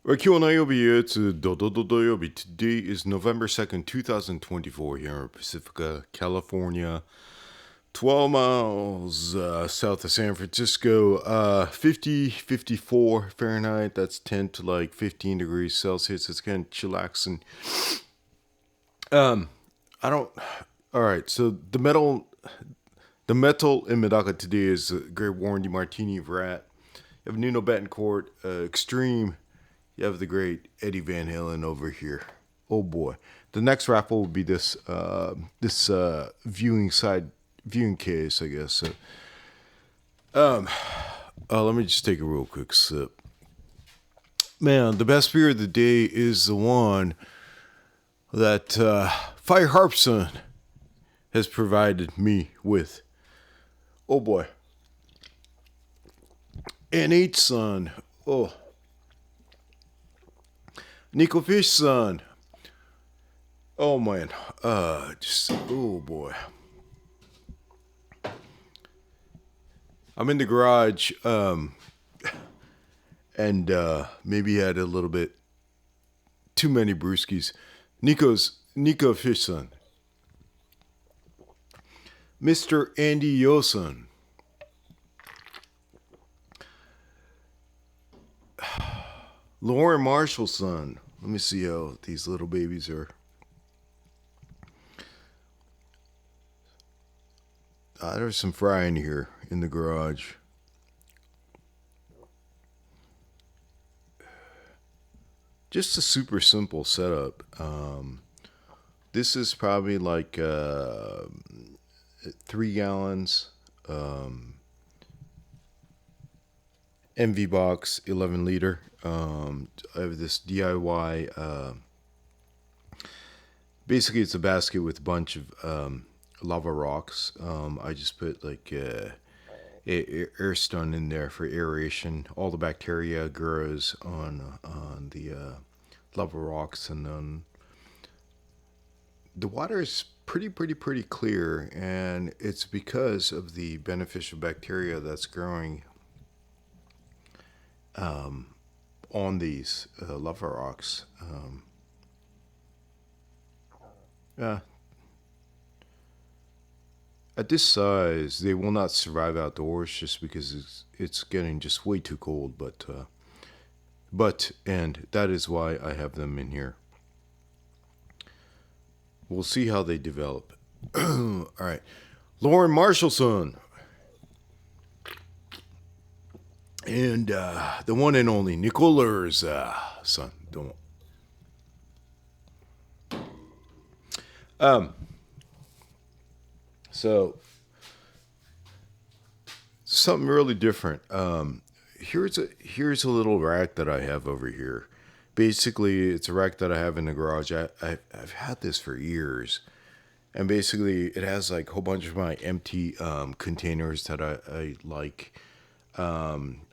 It's Dodododoyobi. Today is November 2nd, 2024, here in Pacifica, California. 12 miles south of San Francisco. 54 Fahrenheit. That's 10 to like 15 degrees Celsius. It's kind of chillaxing. I don't. All right. So the metal in Medaka today is a Great Warranty Martini Rat. You have Nuno Betancourt, Extreme. You have the great Eddie Van Halen over here. Oh boy. The next raffle will be this viewing case, I guess. So, let me just take a real quick sip. Man, the best beer of the day is the one that Fire Harpson has provided me with. Oh boy. And H-Sun. Oh. Nico Fish Son. Oh man. Oh boy. I'm in the garage, and maybe had a little bit too many brewskis. Nico Fish Son. Mr. Andy Yoson. Lauren Marshall's son. Let me see how these little babies are. There's some frying here in the garage. Just a super simple setup. This is probably like 3 gallons. MV box, 11 liter. I have this DIY. Basically, it's a basket with a bunch of lava rocks. I just put like air stun in there for aeration. All the bacteria grows on the lava rocks, and then the water is pretty clear, and it's because of the beneficial bacteria that's growing on these lava rocks. At this size, they will not survive outdoors just because it's getting just way too cold. And that is why I have them in here. We'll see how they develop. All right, Lauren Marshallson. And the one and only Nicola's son. So something really different. Here's a little rack that I have over here. Basically, it's a rack that I have in the garage. I've had this for years, and basically, it has like a whole bunch of my empty containers that I like.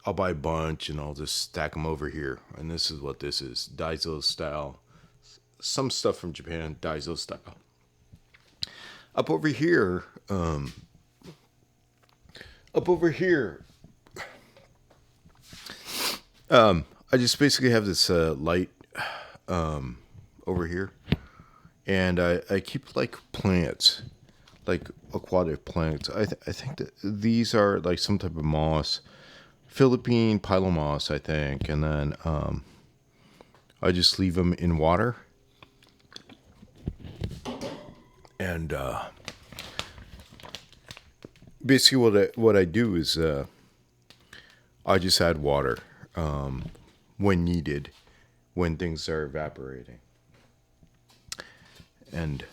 I'll buy a bunch and I'll just stack them over here. And this is what this is. Daiso style. Some stuff from Japan, Daiso style. Up over here, I just basically have this light over here. And I keep like plants, like aquatic plants. I think that these are like some type of moss. Philippine pilomoss, I think, and then I just leave them in water, and basically what I do is I just add water when needed, when things are evaporating, and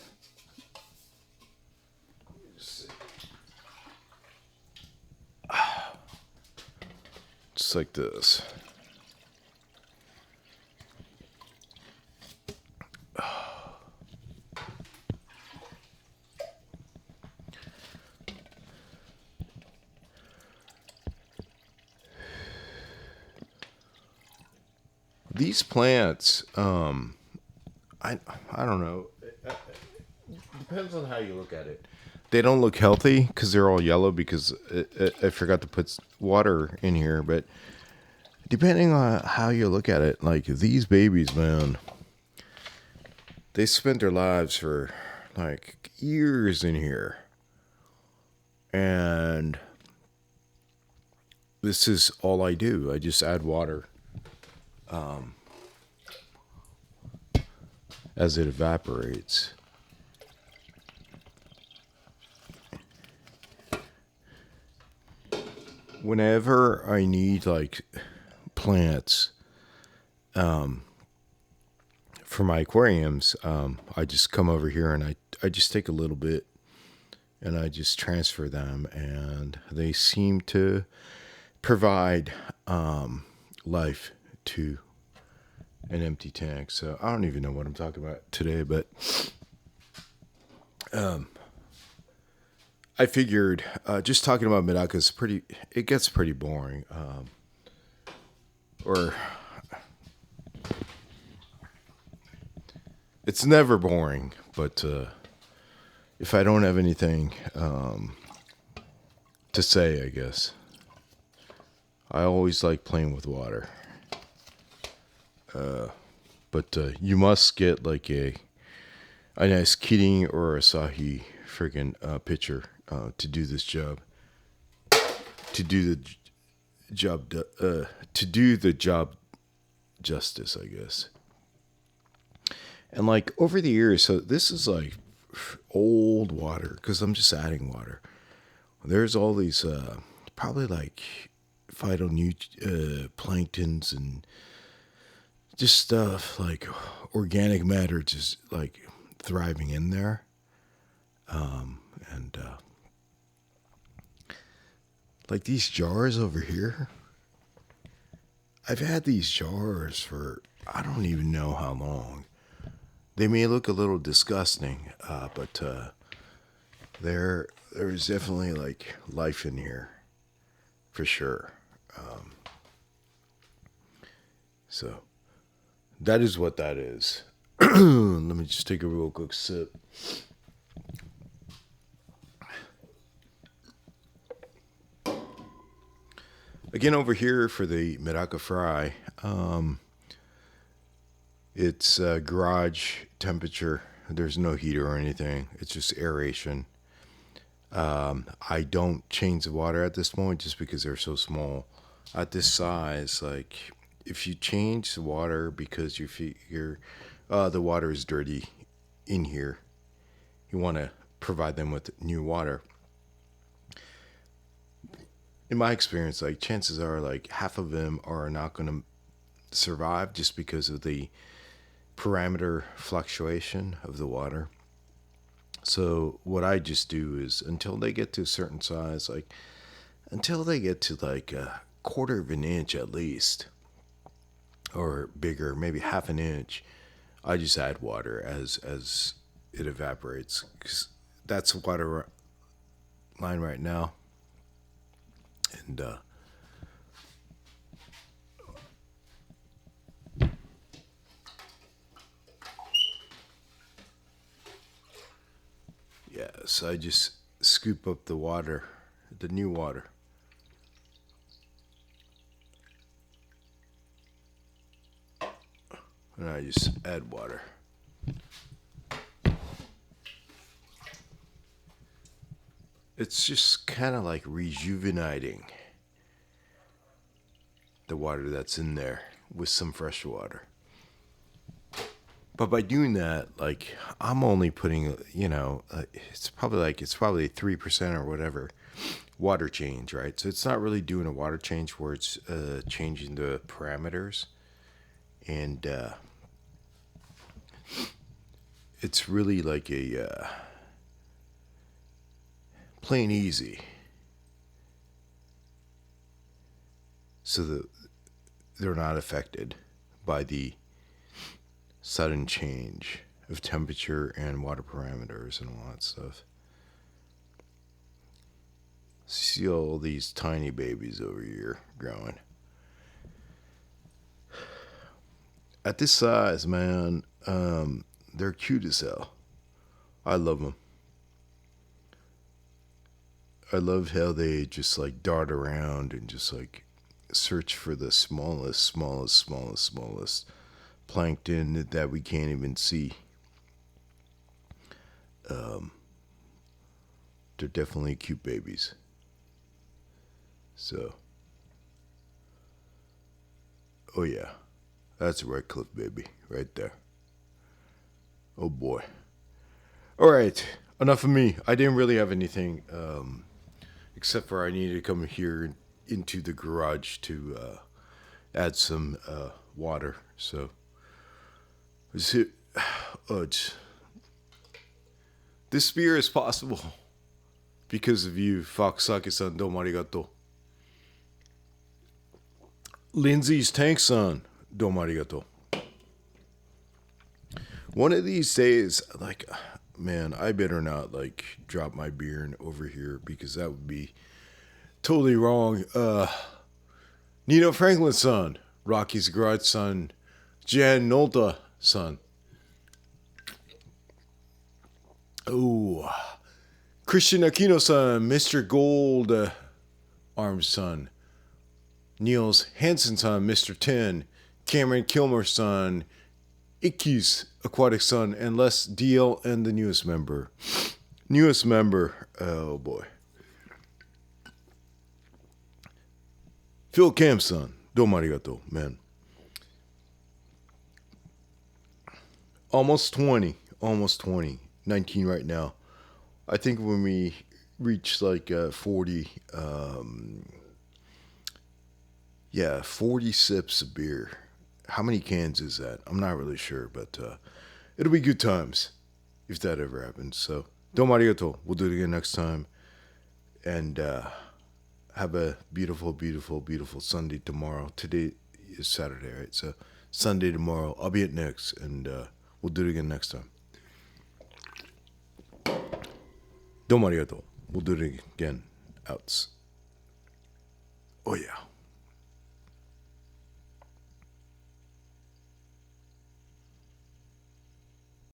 just like this. These plants, I don't know. It depends on how you look at it. They don't look healthy because they're all yellow because I forgot to put water in here, but depending on how you look at it, like these babies, man, they spent their lives for like years in here. And this is all I do. I just add water as it evaporates. Whenever I need like plants for my aquariums, I just come over here and I just take a little bit and I just transfer them, and they seem to provide life to an empty tank. So I don't even know what I'm talking about today, but I figured just talking about Medaka is it gets pretty boring. Or it's never boring, but if I don't have anything to say, I guess, I always like playing with water. But you must get like a nice Kidding or Asahi friggin' pitcher to do this job. To do the job justice, I guess. And like over the years, so this is like old water because I'm just adding water. There's all these probably like planktons and just stuff like organic matter just like thriving in there. And like these jars over here, I've had these jars for I don't even know how long. They may look a little disgusting, but there's definitely like life in here, for sure. So that is what that is. Let me just take a real quick sip. Again, over here for the Medaka fry, it's garage temperature. There's no heater or anything. It's just aeration. I don't change the water at this point just because they're so small. At this size, like if you change the water because you figure the water is dirty in here, you want to provide them with new water. In my experience, like chances are like half of them are not going to survive just because of the parameter fluctuation of the water. So what I just do is until they get to a certain size, like until they get to like a quarter of an inch at least, or bigger, maybe half an inch, I just add water as it evaporates. 'Cause that's the water line right now. And yeah, so I just scoop up the water, the new water. And I just add water. It's just kind of like rejuvenating the water that's in there with some fresh water. But by doing that, like I'm only putting, it's probably 3% or whatever water change, right? So it's not really doing a water change where it's changing the parameters, and it's really like a plain easy. So that they're not affected by the sudden change of temperature and water parameters and all that stuff. See all these tiny babies over here growing. At this size, man, they're cute as hell. I love them. I love how they just like dart around and just like search for the smallest plankton that we can't even see. They're definitely cute babies. So, oh yeah, that's a red cliff baby right there. Oh boy. All right, enough of me. I didn't really have anything, except for I needed to come here into the garage to add some water. So, this beer is possible because of you, Foxsake-san. Domo arigato. Lindsay's Tank-san. Domo arigato. One of these days, like, man, I better not, like, drop my beer over here because that would be totally wrong. Nino Franklin-san. Rocky's Garage-san. Jan Nolta-san. Oh, Christian Aquino-san. Mr. Gold Arms-san. Niels Hansen-san. Mr. 10. Cameron Kilmer-san. Ickes Aquatic Sun, and Les DL, and the newest member. Oh boy. Phil Camp-san. Domo arigato, man. Almost 20. 19 right now. I think when we reach like 40, 40 sips of beer. How many cans is that? I'm not really sure, but it'll be good times if that ever happens. So, domo arigato. We'll do it again next time. And have a beautiful Sunday tomorrow. Today is Saturday, right? So, Sunday tomorrow. I'll be at Nick's, and we'll do it again next time. Domo arigato. We'll do it again. Outs. Oh, yeah.